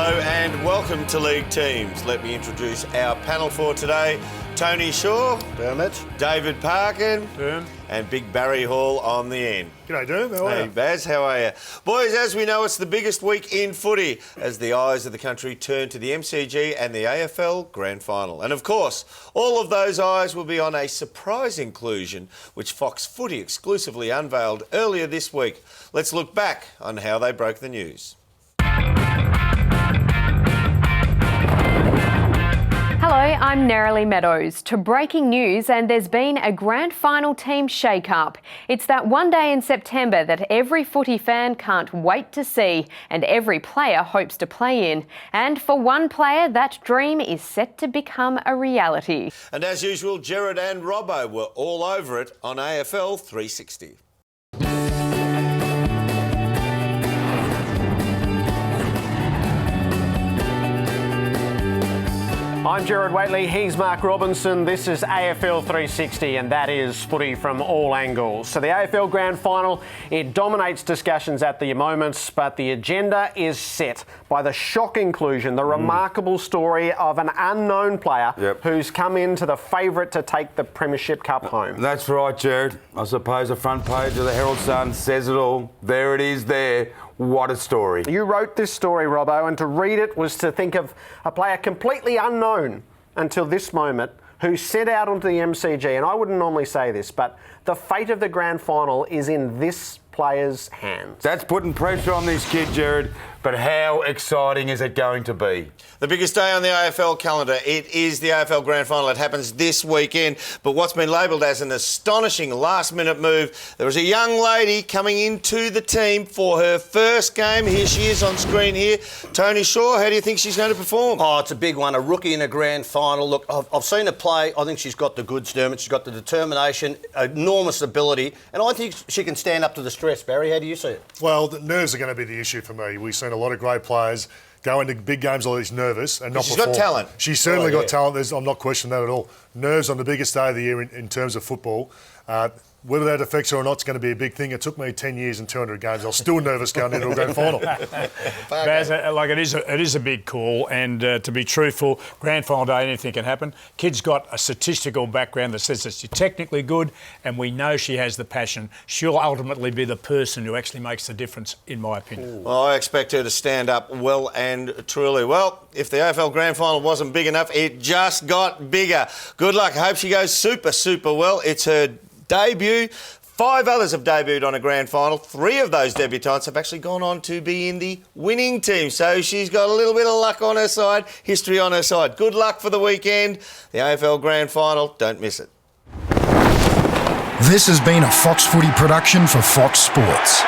Hello and welcome to League Teams. Let me introduce our panel for today. Tony Shaw. Dermot. David Parkin. Derm. And Big Barry Hall on the end. G'day, Derm. How are you? Hey, Baz, how are you? Boys, as we know, it's the biggest week in footy as the eyes of the country turn to the MCG and the AFL Grand Final. And of course, all of those eyes will be on a surprise inclusion which Fox Footy exclusively unveiled earlier this week. Let's look back on how they broke the news. Hello, I'm Nerily Meadows. To breaking news, and there's been a grand final team shake-up. It's that one day in September that every footy fan can't wait to see and every player hopes to play in. And for one player, that dream is set to become a reality. And as usual, Gerard and Robbo were all over it on AFL 360. I'm Gerard Whateley, he's Mark Robinson, this is AFL 360 and that is footy from all angles. So the AFL Grand Final, it dominates discussions at the moments, but the agenda is set by the shock inclusion, the remarkable story of an unknown player who's come into the favourite to take the Premiership Cup home. That's right, Gerard. I suppose the front page of the Herald Sun says it all. There it is there. What a story. You wrote this story, Robbo, and to read it was to think of a player completely unknown until this moment who set out onto the MCG. And I wouldn't normally say this, but the fate of the grand final is in this player's hands. That's putting pressure on this kid, Gerard, but how exciting is it going to be? The biggest day on the AFL calendar, it is the AFL Grand Final. It happens this weekend, but what's been labelled as an astonishing last-minute move, there was a young lady coming into the team for her first game. Here she is on screen here. Tony Shaw, how do you think she's going to perform? Oh, it's a big one, a rookie in a grand final. Look, I've seen her play. I think she's got the goods, Dermot. She's got the determination, enormous ability, and I think she can stand up to the stress. Barry, how do you see it? Well, the nerves are going to be the issue for me. We've seen a lot of great players go into big games always nervous and not She's perform. got talent. She's certainly got talent. I'm not questioning that at all. Nerves on the biggest day of the year in terms of football. Whether that affects her or not is going to be a big thing. It took me 10 years and 200 games. I was still nervous going into a grand final. Baz, it is a big call, and to be truthful, grand final day, anything can happen. Kid's got a statistical background that says that she's technically good, and we know she has the passion. She'll ultimately be the person who actually makes the difference, in my opinion. Well, I expect her to stand up well and truly. Well, if the AFL Grand Final wasn't big enough, it just got bigger. Good luck. I hope she goes super well. It's her debut. 5 others have debuted on a grand final. 3 of those debutants have actually gone on to be in the winning team. So she's got a little bit of luck on her side, history on her side. Good luck for the weekend. The AFL Grand Final, don't miss it. This has been a Fox Footy production for Fox Sports.